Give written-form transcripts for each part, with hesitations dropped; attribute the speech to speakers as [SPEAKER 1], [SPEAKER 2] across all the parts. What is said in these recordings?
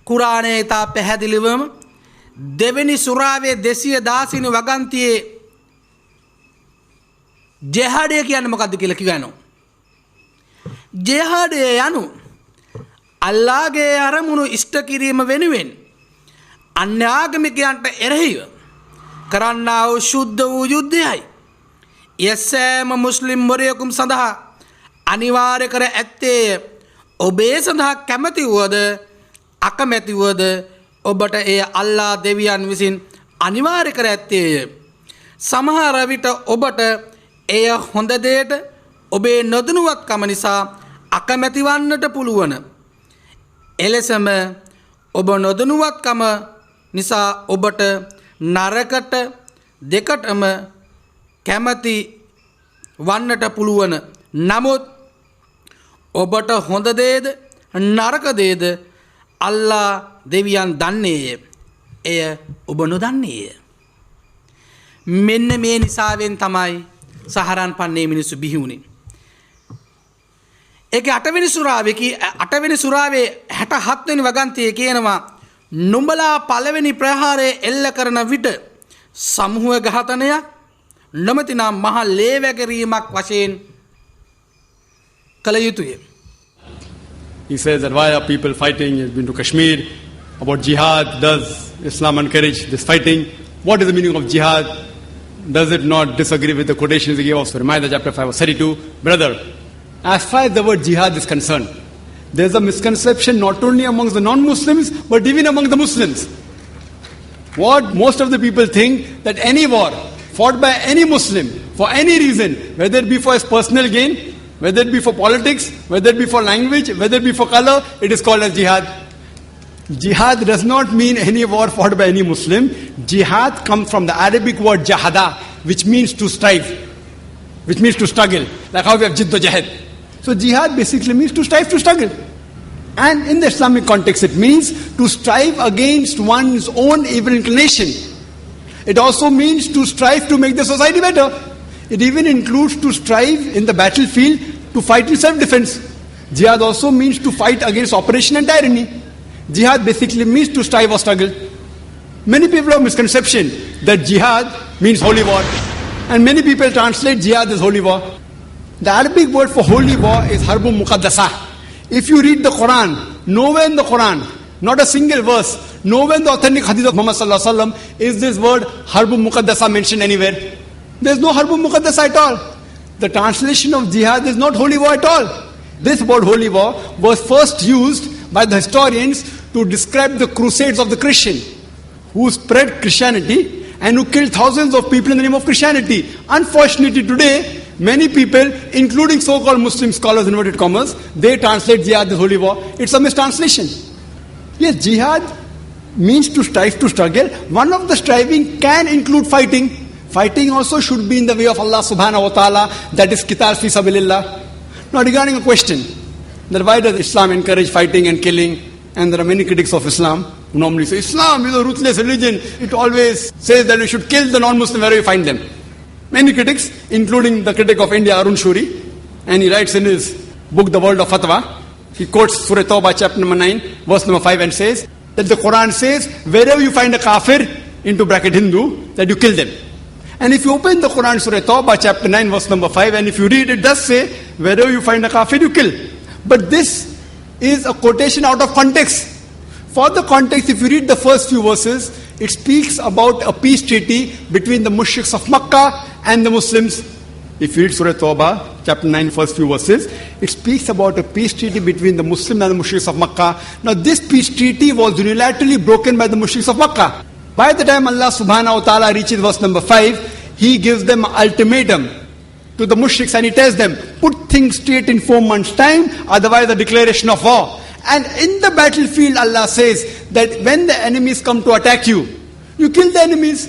[SPEAKER 1] කුරානයේ තා පැහැදිලිවම දෙවෙනි සුරාවේ 216 වෙනි වගන්තියේ ජෙහාඩය කියන්නේ මොකද්ද කියලා කියනවා. ජෙහාඩය යනු අල්ලාහගේ අරමුණු ඉෂ්ට කිරීම වෙනුවෙන් අන්‍ය ආගමිකයන්ට එරෙහිව කරන්නා වූ ශුද්ධ වූ යුද්ධයයි. යසෑම මුස්ලිම් වරයෙකුම් සඳහා අනිවාර්ය කර ඇත්තේ ඔබේ සඳහා කැමැති වූද අකමැති වූද ඔබට එය අල්ලාහ් දෙවියන් විසින් අනිවාර්ය කර ඇත්තේය. සමහර විට ඔබට එය හොඳ දෙයට ඔබේ නොදැනුවත්කම නිසා අකමැති වන්නට පුළුවන්. එලෙසම ඔබ නොදැනුවත්කම නිසා ඔබට නරකට දෙකටම කැමැති වන්නට පුළුවන්. නමුත් ඔබට හොඳ දේද නරක දේද අල්ලාහ් දෙවියන් දන්නේය. එය ඔබ නොදන්නේය. මෙන්න මේ නිසාවෙන් තමයි සහරන් පන්නේ මිනිස්සු බිහි වුණේ. ඒකේ 8 වෙනි සුරාවේ 67 වෙනි වගන්තියේ කියනවා නුඹලා පළවෙනි ප්‍රහාරය එල්ල කරන විට සමූහ ඝාතනයක් නොමැතිනම් මහ ලේවැගරීමක් වශයෙන් කළ යුතුය.
[SPEAKER 2] He says that why are people fighting? He's been to Kashmir. About jihad, does Islam encourage this fighting? What is the meaning of jihad? Does it not disagree with the quotations he gave of Surah Ma'idah chapter 5 verse 32? Brother, as far as the word jihad is concerned, there is a misconception not only amongst the non-Muslims but even among the Muslims. What most of the people think that any war fought by any Muslim for any reason, whether it be for his personal gain, whether it be for politics, whether it be for language, whether it be for color, it is called as jihad. Jihad does not mean any war fought by any Muslim. Jihad comes from the Arabic word jahada, which means to strive, which means to struggle, like how we have jidd jahad. So jihad basically means to strive, to struggle. And in the Islamic context it means to strive against one's own evil inclination. It also means to strive to make the society better. It even includes to strive in the battlefield to fight in self-defense. Jihad also means to fight against oppression and tyranny. Jihad basically means to strive or struggle. Many people have misconception that jihad means holy war. And many people translate jihad as holy war. The Arabic word for holy war is harbun muqaddasah. If you read the Quran, nowhere in the Quran, not a single verse, nowhere in the authentic hadith of Muhammad sallallahu alaihi wasallam is this word harbun muqaddasah mentioned anywhere. There is no harbun muqaddasah at all. The translation of jihad is not holy war at all. This word holy war was first used by the historians to describe the crusades of the Christian, who spread Christianity and who killed thousands of people in the name of Christianity. Unfortunately today, many people, including so-called Muslim scholars, inverted commas, they translate jihad as holy war. It's a mistranslation. Yes, jihad means to strive, to struggle. One of the striving can include fighting. Fighting also should be in the way of Allah subhanahu wa ta'ala, that is qital fi sabilillah. Now regarding a question, that why does Islam encourage fighting and killing? And there are many critics of Islam who normally say, Islam is a ruthless religion. It always says that we should kill the non-Muslim wherever we find them. Many critics, including the critic of India, Arun Shuri, and he writes in his book, The World of Fatwa, he quotes Surah Tawbah chapter number 9, verse number 5 and says, that the Quran says, wherever you find a kafir, into bracket Hindu, that you kill them. And if you open the Quran, Surah Tawbah chapter 9, verse number 5, and if you read, it does say, wherever you find a kafir, you kill. But this is a quotation out of context. For the context, if you read the first few verses, it speaks about a peace treaty between the mushriks of Makkah and the Muslims. If you read Surah Tawbah, chapter 9, first few verses, it speaks about a peace treaty between the Muslims and the mushriks of Makkah. Now this peace treaty was unilaterally broken by the mushriks of Makkah. By the time Allah subhanahu wa ta'ala reaches verse number 5, He gives them an ultimatum to the mushriks and He tells them, put things straight in 4 months' time, otherwise a declaration of war. And in the battlefield, Allah says that when the enemies come to attack you, you kill the enemies.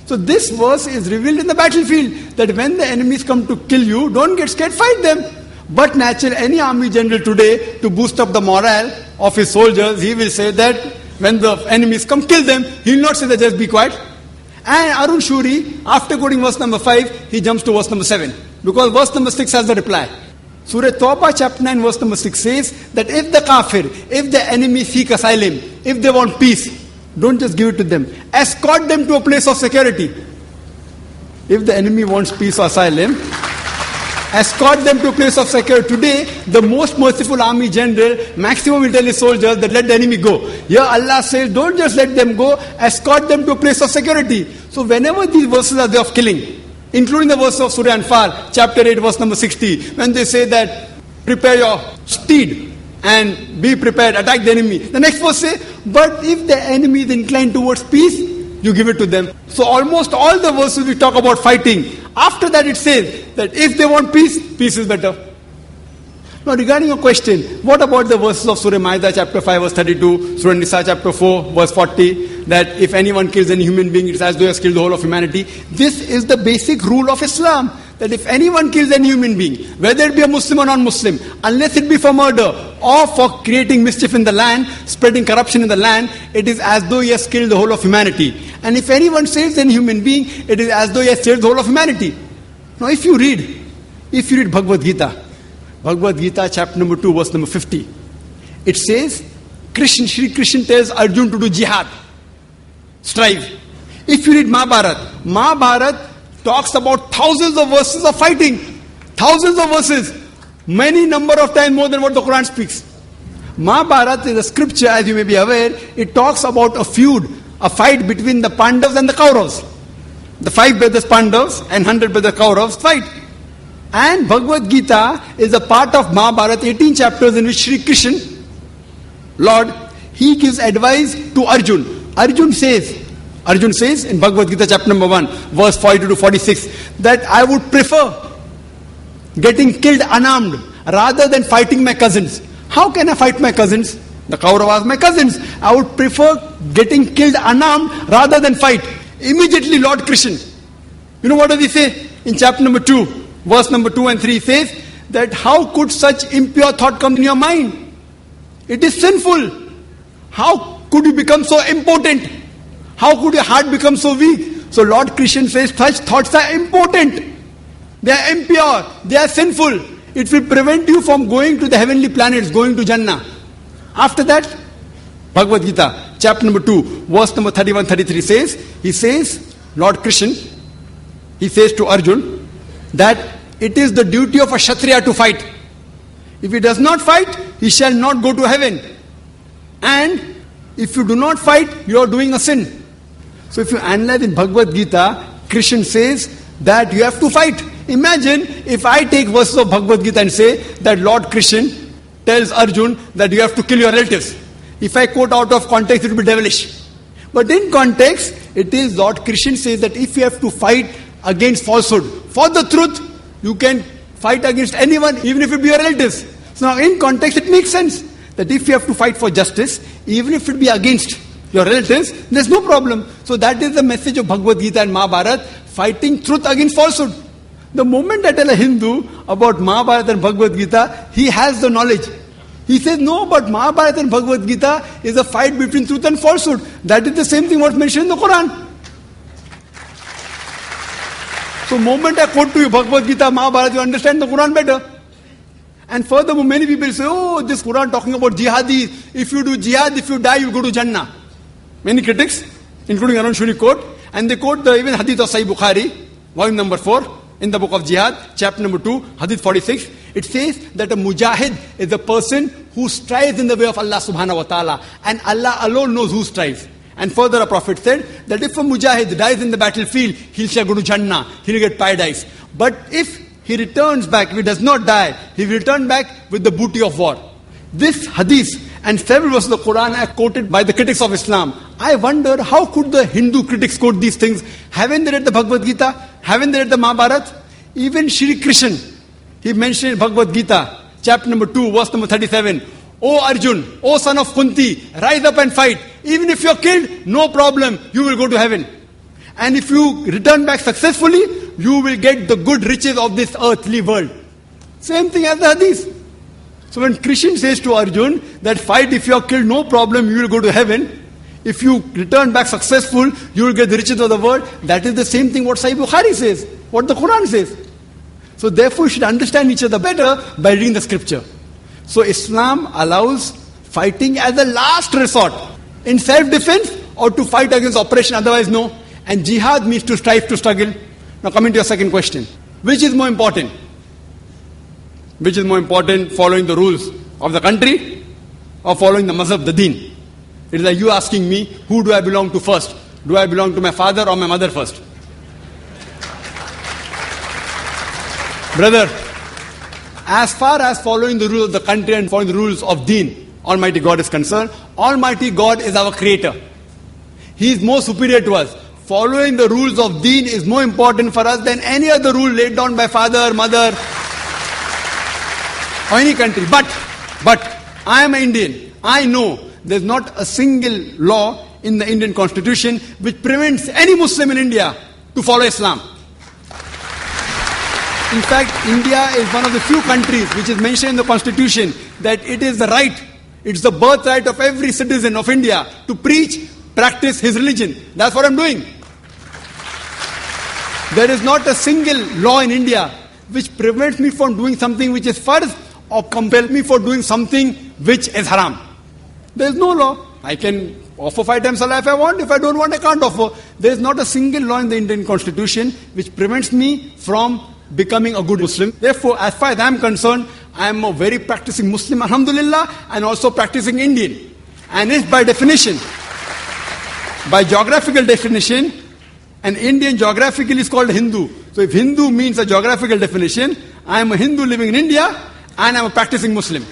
[SPEAKER 2] So this verse is revealed in the battlefield, that when the enemies come to kill you, don't get scared, fight them. But naturally, any army general today, to boost up the morale of his soldiers, he will say that when the enemies come, kill them. He will not say that just be quiet. And Arun Shuri, after quoting verse number 5, he jumps to verse number 7. Because verse number 6 has the reply. Surah Tawbah chapter 9 verse number 6 says that if the kafir, if the enemy seek asylum, if they want peace, don't just give it to them. Escort them to a place of security. If the enemy wants peace or asylum, escort them to a place of security. Today, the most merciful army general, maximum will tell his soldiers that let the enemy go. Here Allah says, don't just let them go, escort them to a place of security. So whenever these verses are there of killing, including the verse of Surah Anfal, chapter 8, verse number 60, when they say that, prepare your steed and be prepared, attack the enemy. The next verse says, but if the enemy is inclined towards peace, you give it to them. So almost all the verses we talk about fighting. After that it says that if they want peace, peace is better. Now regarding your question, what about the verses of Surah Ma'idah chapter 5 verse 32, Surah Nisa chapter 4 verse 40, that if anyone kills any human being, it's as though he has killed the whole of humanity. This is the basic rule of Islam, that if anyone kills any human being, whether it be a Muslim or non-Muslim, unless it be for murder or for creating mischief in the land, spreading corruption in the land, it is as though he has killed the whole of humanity. And if anyone saves any human being, it is as though he has saved the whole of humanity. Now if you read Bhagavad Gita chapter number 2 verse number 50, it says, Shri Krishna tells Arjun to do jihad, strive. If you read Mahabharata talks about thousands of verses of fighting, thousands of verses, many number of times more than what the Quran speaks. Mahabharata is a scripture, as you may be aware. It talks about a feud, a fight between the Pandavas and the Kauravas. The 5 brothers Pandavas and 100 brothers Kauravas fight. And Bhagavad Gita is a part of Mahabharata, 18 chapters in which Shri Krishna, Lord, he gives advice to Arjun. Arjun says in Bhagavad Gita chapter number 1, verse 42 to 46, that I would prefer getting killed unarmed rather than fighting my cousins. How can I fight my cousins? The Kauravas are my cousins. I would prefer getting killed unarmed rather than fight. Immediately Lord Krishna, you know what does he say? In chapter number 2, verse number 2 and 3 says that how could such impure thought come in your mind? It is sinful. How could you become so impotent? How could your heart become so weak? So Lord Krishna says such thoughts are impotent. They are impure. They are sinful. It will prevent you from going to the heavenly planets, going to Jannah. After that, Bhagavad Gita, chapter number 2, verse number 31-33 says, Lord Krishna, he says to Arjun, that it is the duty of a Kshatriya to fight. If he does not fight, he shall not go to heaven. And if you do not fight, you are doing a sin. So if you analyze in Bhagavad Gita, Krishna says that you have to fight. Imagine if I take verses of Bhagavad Gita and say that Lord Krishna tells Arjun that you have to kill your relatives. If I quote out of context, it will be devilish. But in context, it is Lord Krishna says that if you have to fight against falsehood, for the truth, you can fight against anyone, even if it be your relatives. So now in context, it makes sense that if you have to fight for justice, even if it be against your relatives, there's no problem. So that is the message of Bhagavad Gita and Mahabharata, fighting truth against falsehood. The moment I tell a Hindu about Mahabharata and Bhagavad Gita, he has the knowledge. He says, no, but Mahabharata and Bhagavad Gita is a fight between truth and falsehood. That is the same thing what's mentioned in the Quran. So moment I quote to you Bhagavad Gita, Mahabharata, you understand the Quran better. And furthermore, many people say, oh, this Quran talking about jihadis. If you do jihad, if you die, you go to Jannah. Many critics, including Arun Shuri, quote, and they quote the even hadith of Sahih Bukhari, volume number 4, in the book of Jihad, chapter number 2, hadith 46. It says that a mujahid is a person who strives in the way of Allah subhanahu wa ta'ala. And Allah alone knows who strives. And further a prophet said that if a mujahid dies in the battlefield, he shall go to Jannah, he will get paradise. But if he returns back, if he does not die, he will return back with the booty of war. This hadith and several verses of the Quran are quoted by the critics of Islam. I wonder how could the Hindu critics quote these things? Haven't they read the Bhagavad Gita? Haven't they read the Mahabharata? Even Shri Krishna, he mentioned in Bhagavad Gita, chapter number 2, verse number 37, O Arjun, O son of Kunti, rise up and fight. Even if you are killed, no problem, you will go to heaven. And if you return back successfully, you will get the good riches of this earthly world. Same thing as the hadith. So when Krishna says to Arjun that fight, if you are killed, no problem, you will go to heaven. If you return back successful, you will get the riches of the world. That is the same thing what Sahih Bukhari says, what the Quran says. So therefore, you should understand each other better by reading the scripture. So Islam allows fighting as a last resort in self-defense or to fight against oppression, otherwise no. And jihad means to strive, to struggle. Now coming to your second question. Which is more important? Which is more important, following the rules of the country or following the mazhab, the deen? It is like you asking me, who do I belong to first? Do I belong to my father or my mother first? Brother, as far as following the rules of the country and following the rules of deen, Almighty God is concerned, Almighty God is our creator. He is more superior to us. Following the rules of deen is more important for us than any other rule laid down by father, mother, or any country. But I am an Indian. I know there's not a single law in the Indian constitution which prevents any Muslim in India to follow Islam. In fact, India is one of the few countries which is mentioned in the constitution that it is the right, it's the birthright of every citizen of India to preach, practice his religion. That's what I'm doing. There is not a single law in India which prevents me from doing something which is farz or compels me for doing something which is haram. There is no law. I can offer 5 times salah if I want. If I don't want, I can't offer. There is not a single law in the Indian constitution which prevents me from becoming a good Muslim. Therefore, as far as I am concerned, I am a very practicing Muslim, alhamdulillah, and also practicing Indian. And if by definition, by geographical definition, an Indian geographically is called Hindu. So if Hindu means a geographical definition, I am a Hindu living in India and I am a practicing Muslim.